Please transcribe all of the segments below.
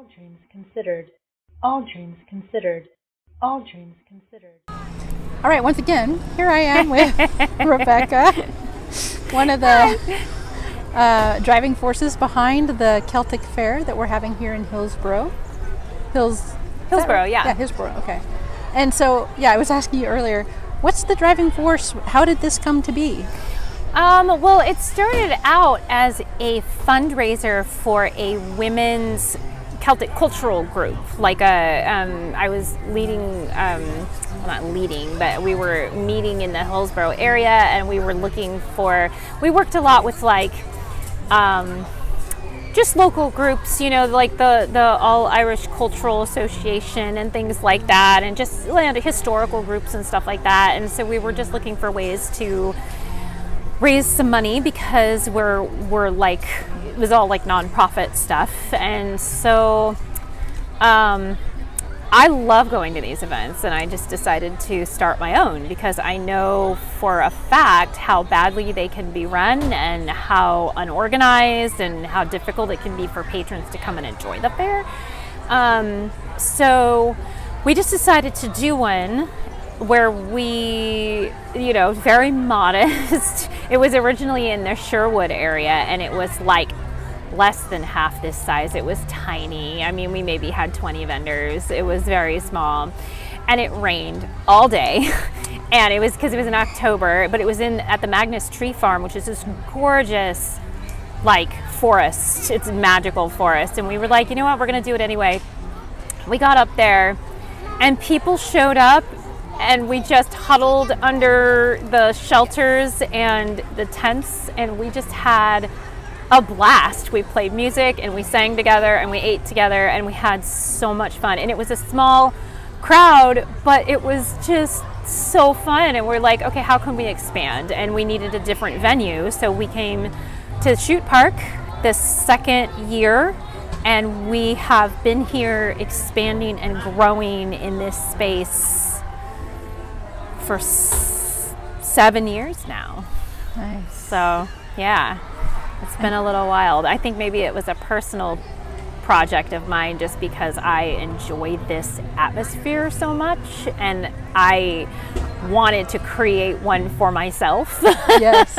All dreams considered. All dreams considered. All dreams considered. All right, once again, here I am with Rebekah, one of the driving forces behind the Celtic Fair that we're having here in Hillsboro. Hillsboro, right? Yeah, Hillsboro, okay. And so, I was asking you earlier, what's the driving force? How did this come to be? Well, it started out as a fundraiser for a women's Celtic cultural group. I was leading, not leading, but we were meeting in the Hillsboro area, and we worked a lot with just local groups, like the All Irish Cultural Association and things like that, and just historical groups and stuff like that. And so we were just looking for ways to raise some money because it was all like nonprofit stuff. And so I love going to these events, and I just decided to start my own because I know for a fact how badly they can be run and how unorganized and how difficult it can be for patrons to come and enjoy the fair. So we just decided to do one where we, very modest. It was originally in the Sherwood area, and it was like less than half this size. It was tiny. I mean, we maybe had 20 vendors. It was very small, and it rained all day. And it was because it was in October, but it was at the Magnus Tree Farm, which is this gorgeous, forest. It's a magical forest. And we were like, you know what, we're going to do it anyway. We got up there, and people showed up, and we just huddled under the shelters and the tents, and we just had a blast. We played music, and we sang together, and we ate together, and we had so much fun. And it was a small crowd, but it was just so fun. And we're like, okay, how can we expand? And we needed a different venue, so we came to Chute Park this second year, and we have been here expanding and growing in this space for 7 years now. Nice. So, yeah, it's been a little wild. I think maybe it was a personal project of mine just because I enjoyed this atmosphere so much, and I wanted to create one for myself. Yes.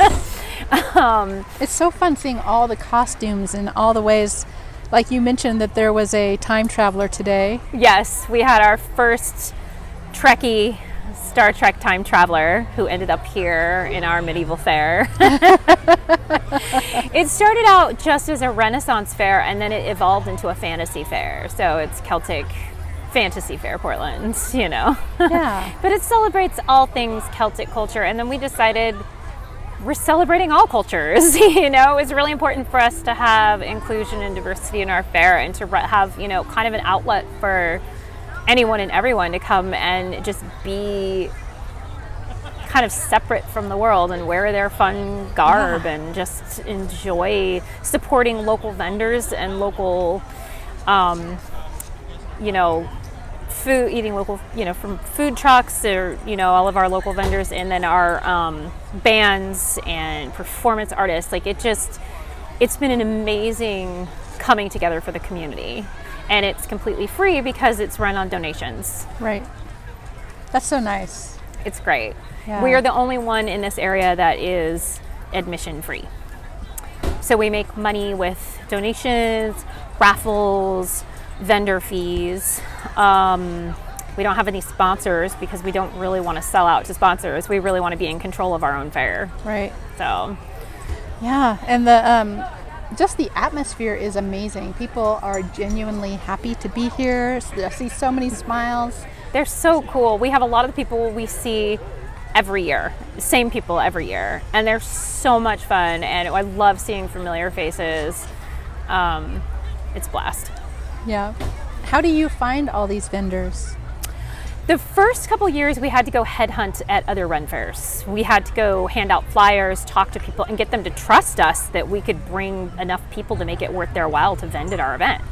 It's so fun seeing all the costumes and all the ways, like you mentioned that there was a time traveler today. Yes, we had our first Trekkie Star Trek time traveler who ended up here in our medieval fair. It started out just as a Renaissance fair, and then it evolved into a fantasy fair. So it's Celtic Fantasy Faire Portland, Yeah. But it celebrates all things Celtic culture, and then we decided we're celebrating all cultures. It was really important for us to have inclusion and diversity in our fair, and to have, kind of an outlet for anyone and everyone to come and just be kind of separate from the world and wear their fun garb and just enjoy supporting local vendors and local, food, eating local, from food trucks or, all of our local vendors, and then our bands and performance artists. It's been an amazing coming together for the community. And it's completely free because it's run on donations. Right. That's so nice. It's great. Yeah. We are the only one in this area that is admission free. So we make money with donations, raffles, vendor fees. We don't have any sponsors because we don't really want to sell out to sponsors. We really want to be in control of our own fair. Right. So. Yeah, and the just the atmosphere is amazing. People are genuinely happy to be here. I see so many smiles. They're so cool. We have a lot of the people we see every year, same people every year, and they're so much fun, and I love seeing familiar faces. It's a blast. Yeah. How do you find all these vendors? The first couple years we had to go headhunt at other run fairs. We had to go hand out flyers, talk to people, and get them to trust us that we could bring enough people to make it worth their while to vend at our event.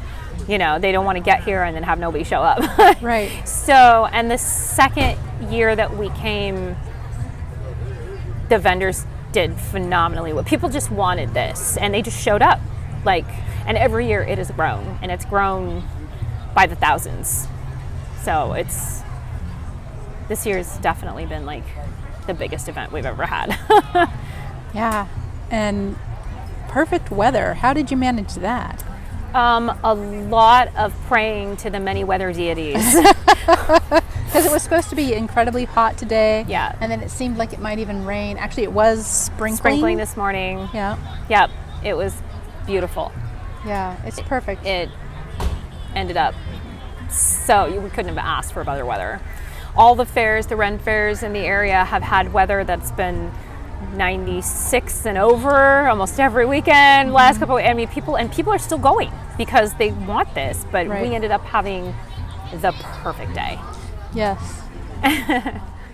They don't want to get here and then have nobody show up. Right. So, and the second year that we came, the vendors did phenomenally well. People just wanted this, and they just showed up. And every year it has grown, and it's grown by the thousands. So this year's definitely been like the biggest event we've ever had. Yeah, and perfect weather. How did you manage that? A lot of praying to the many weather deities. Because it was supposed to be incredibly hot today. Yeah. And then it seemed like it might even rain. Actually, it was Sprinkling this morning. Yeah. Yep. It was beautiful. Yeah, it's perfect. It ended up so we couldn't have asked for better weather. All the fairs, the Ren fairs in the area have had weather that's been 96 and over almost every weekend. Last couple, I mean, people are still going because they want this, but we ended up having the perfect day. Yes.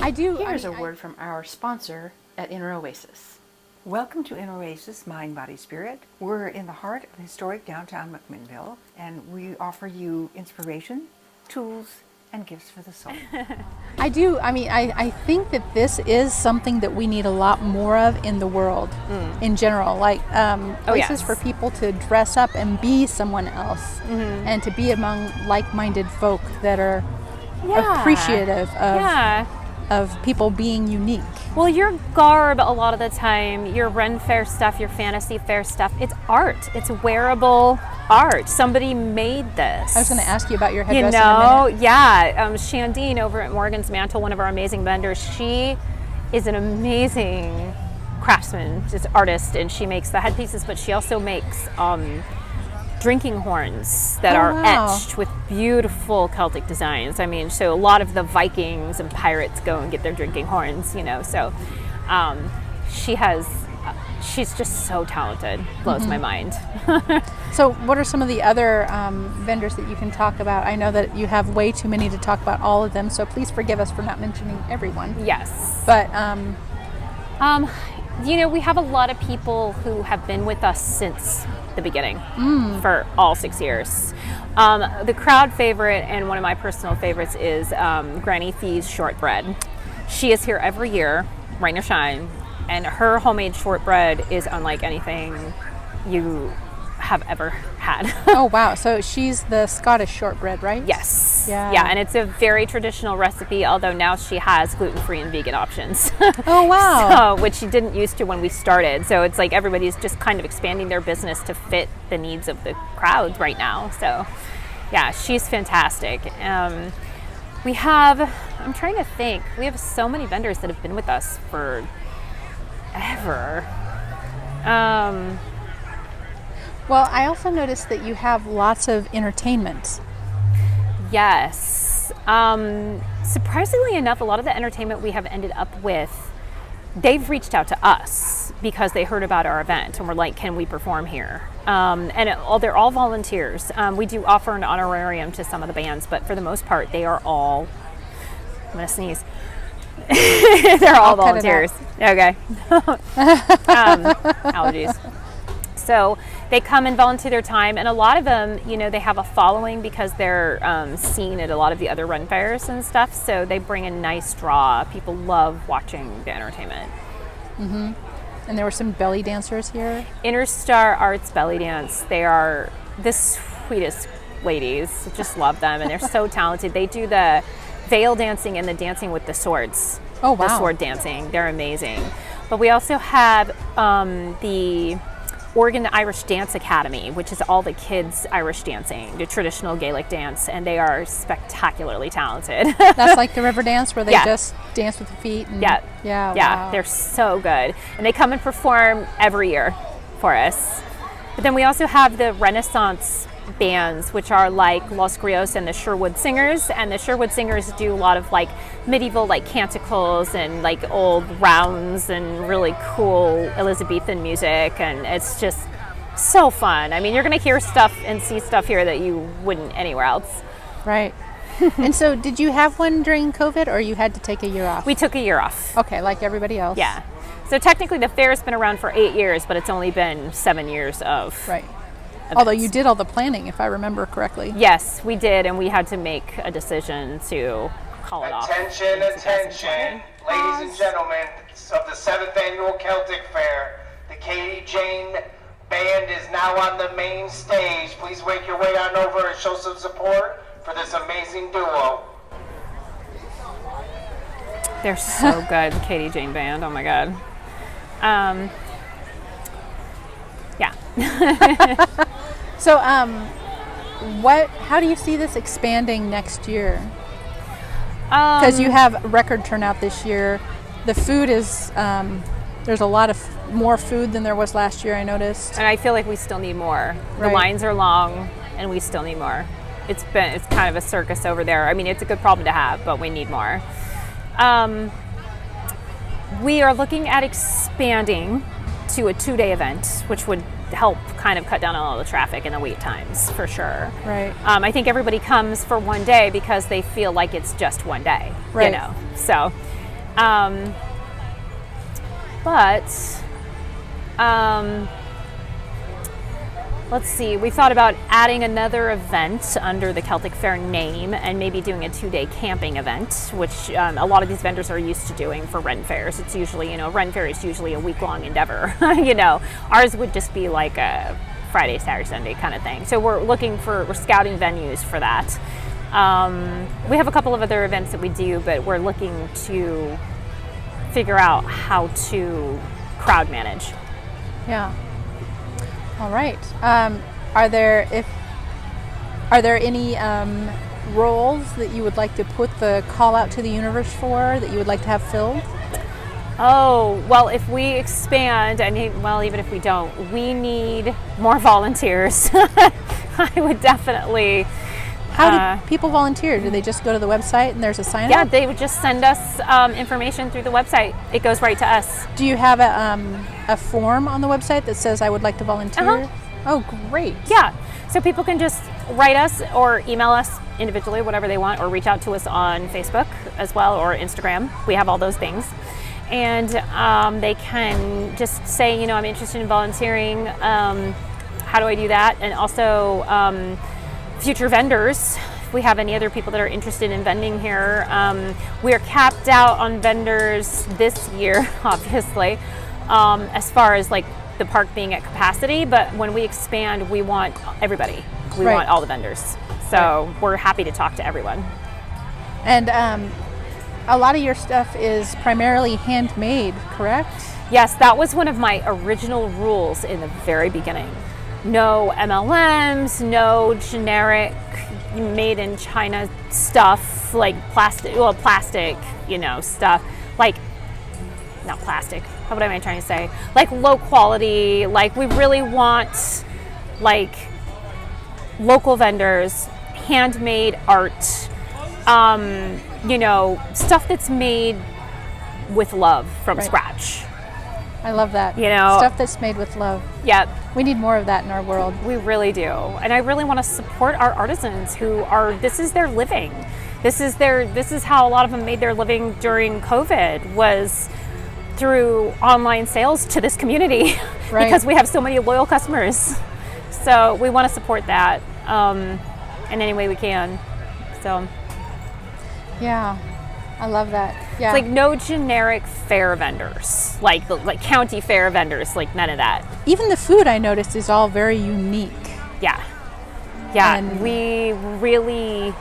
Here's a word from our sponsor at Inner Oasis. Welcome to Inner Oasis Mind, Body, Spirit. We're in the heart of historic downtown McMinnville, and we offer you inspiration, tools, and gifts for the soul. I think that this is something that we need a lot more of in the world in general. Like places for people to dress up and be someone else and to be among like-minded folk that are appreciative of people being unique. Well, your garb, a lot of the time, your Ren Fair stuff, your Fantasy Fair stuff, it's art. It's wearable art. Somebody made this. I was going to ask you about your headdress in a minute. Yeah. Shandine over at Morgan's Mantle, one of our amazing vendors, she is an amazing craftsman, just artist, and she makes the headpieces, but she also makes drinking horns that are etched with beautiful Celtic designs. I mean, so a lot of the Vikings and pirates go and get their drinking horns, so she's just so talented. Blows my mind. So what are some of the other vendors that you can talk about? I know that you have way too many to talk about all of them, so please forgive us for not mentioning everyone. Yes. But we have a lot of people who have been with us since the beginning for all 6 years. The crowd favorite and one of my personal favorites is Granny Fee's shortbread. She is here every year, rain or shine, and her homemade shortbread is unlike anything you have ever had. Oh wow, so she's the Scottish shortbread, right? Yes. Yeah, and it's a very traditional recipe, although now she has gluten-free and vegan options. Oh wow. Which she didn't used to when we started. So it's like everybody's just kind of expanding their business to fit the needs of the crowd right now. So yeah, she's fantastic. I'm trying to think, we have so many vendors that have been with us for ever. Well, I also noticed that you have lots of entertainment. Yes. Surprisingly enough, a lot of the entertainment we have ended up with, they've reached out to us because they heard about our event and were like, can we perform here? They're all volunteers. We do offer an honorarium to some of the bands, but for the most part, they are all, I'm going to sneeze. They're all volunteers. Okay. Allergies. So they come and volunteer their time, and a lot of them, they have a following because they're seen at a lot of the other run fairs and stuff. So they bring a nice draw. People love watching the entertainment. Mm-hmm. And there were some belly dancers here. Interstar Arts Belly Dance. They are the sweetest ladies. I just love them, and they're so talented. They do the veil dancing and the dancing with the swords. Oh wow! The sword dancing. They're amazing. But we also have the Oregon Irish Dance Academy, which is all the kids' Irish dancing, the traditional Gaelic dance, and they are spectacularly talented. That's like the river dance where they just dance with the feet. And, yeah. Wow. They're so good, and they come and perform every year for us. But then we also have the Renaissance bands, which are like Los Griots and the Sherwood Singers, and the Sherwood Singers do a lot of like medieval like canticles and like old rounds and really cool Elizabethan music, and it's just so fun. I mean, you're going to hear stuff and see stuff here that you wouldn't anywhere else. Right. And so did you have one during COVID, or you had to take a year off? We took a year off. Okay, like everybody else. Yeah. So technically the fair's been around for 8 years, but it's only been 7 years of right. events. Although you did all the planning, if I remember correctly. Yes, we did, and we had to make a decision to call it off. Attention, ladies and gentlemen of the 7th Annual Celtic Fair. The Katie Jane Band is now on the main stage. Please make your way on over and show some support for this amazing duo. They're so good, the Katie Jane Band. Oh my God. Yeah. So, how do you see this expanding next year? Because you have record turnout this year. The food is, there's a lot of more food than there was last year, I noticed. And I feel like we still need more. Right. The lines are long and we still need more. It's kind of a circus over there. I mean, it's a good problem to have, but we need more. We are looking at expanding to a 2-day event, which would help kind of cut down on all the traffic and the wait times for sure. Right. I think everybody comes for one day because they feel like it's just one day, right. you know. So, let's see, we thought about adding another event under the Celtic Faire name and maybe doing a 2-day camping event, which a lot of these vendors are used to doing for Ren Fairs. It's usually, Ren Fair is usually a week-long endeavor, Ours would just be like a Friday, Saturday, Sunday kind of thing. So we're scouting venues for that. We have a couple of other events that we do, but we're looking to figure out how to crowd manage. Yeah. All right. Are there any roles that you would like to put the call out to the universe for, that you would like to have filled? Oh, well, if we expand, even if we don't, we need more volunteers. I would definitely. How do people volunteer? Do they just go to the website and there's a sign up? Yeah, they would just send us information through the website. It goes right to us. Do you have a form on the website that says I would like to volunteer? Uh-huh. Oh, great. Yeah, so people can just write us or email us individually, whatever they want, or reach out to us on Facebook as well, or Instagram. We have all those things. And they can just say, I'm interested in volunteering. How do I do that? And also future vendors, if we have any other people that are interested in vending here. We are capped out on vendors this year, obviously, as far as like the park being at capacity. But when we expand, we want everybody. We Right. want all the vendors. So we're happy to talk to everyone. And a lot of your stuff is primarily handmade, correct? Yes, that was one of my original rules in the very beginning. No MLMs, no generic made in China stuff, like plastic, stuff. Like, not plastic, what am I trying to say? Like low quality, like we really want like local vendors, handmade art, stuff that's made with love from Right. scratch. I love that. Stuff that's made with love. Yeah. We need more of that in our world. We really do. And I really want to support our artisans this is their living. This is how a lot of them made their living during COVID, was through online sales to this community. Right. Because we have so many loyal customers. So we want to support that in any way we can. So Yeah. I love that. Yeah. it's like no generic fair vendors, like county fair vendors, like none of that. Even the food, I noticed, is all very unique. Yeah. And we really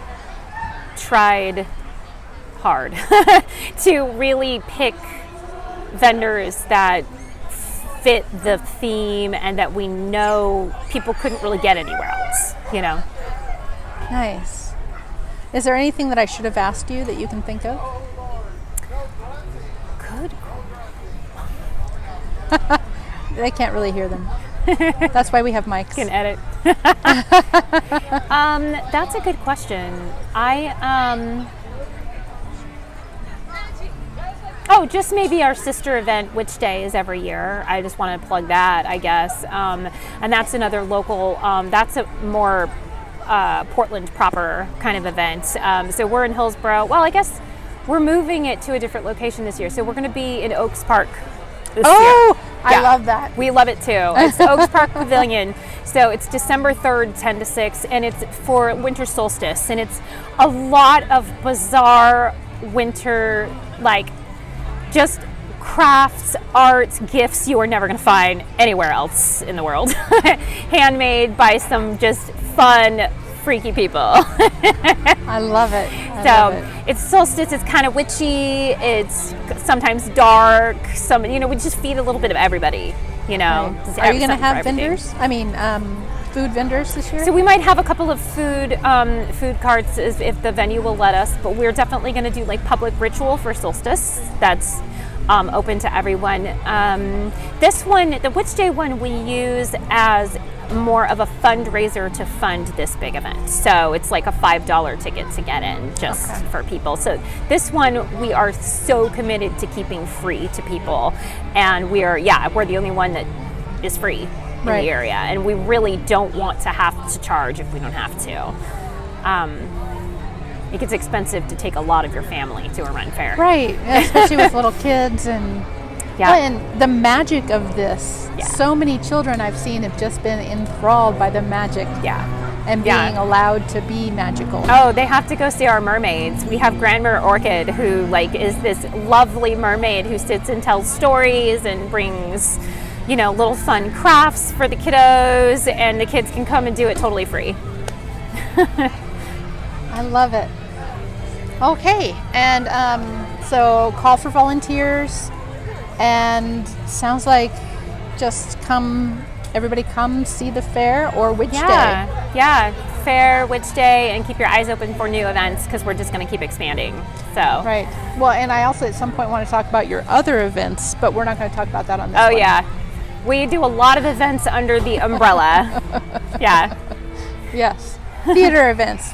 tried hard to really pick vendors that fit the theme and that we know people couldn't really get anywhere else, Nice. Is there anything that I should have asked you that you can think of? Good. I can't really hear them. That's why we have mics. Can edit. That's a good question. Just maybe our sister event, Which Day is every year. I just want to plug that, I guess. And that's another local, that's a more Portland proper kind of event. So we're in Hillsboro. Well, I guess we're moving it to a different location this year. So we're going to be in Oaks Park this year. I love that. We love it too. It's Oaks Park Pavilion. So it's December 3rd, 10 to 6, and it's for winter solstice. And it's a lot of bizarre winter, like just crafts, arts, gifts you are never going to find anywhere else in the world. Handmade by some just fun freaky people. I love it. I love it. It's solstice, it's kind of witchy, it's sometimes dark, we just feed a little bit of everybody, Right. Are you going to have vendors? Food vendors this year? So we might have a couple of food carts if the venue will let us, but we're definitely going to do like public ritual for solstice. That's open to everyone. This one, the Witch Day one, we use as more of a fundraiser to fund this big event. So it's like a $5 ticket to get in just for people. So this one we are so committed to keeping free to people, and we're the only one that is free in the area, and we really don't want to have to charge if we don't have to. It gets expensive to take a lot of your family to a Ren fair. Right, especially with little kids and and the magic of this. Yeah. So many children I've seen have just been enthralled by the magic. And being allowed to be magical. Oh, they have to go see our mermaids. We have Grandmother Orchid, who is this lovely mermaid who sits and tells stories and brings little fun crafts for the kiddos, and the kids can come and do it totally free. I love it. Okay, and so call for volunteers, and sounds like just everybody come see the fair or Witch Day. Yeah, fair, Witch Day, and keep your eyes open for new events because we're just going to keep expanding. So. Right. Well, and I also at some point want to talk about your other events, but we're not going to talk about that on this one. Yeah. We do a lot of events under the umbrella. Yes. Theater events.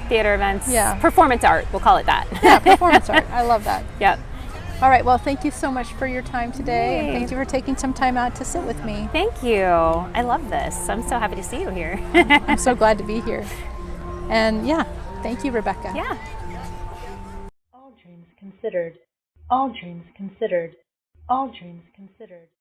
Yeah. Performance art, we'll call it that. Yeah, performance art. I love that. Yep. All right. Well, thank you so much for your time today. And thank you for taking some time out to sit with me. Thank you. I love this. I'm so happy to see you here. I'm so glad to be here. And thank you, Rebekah. Yeah. All dreams considered. All dreams considered. All dreams considered.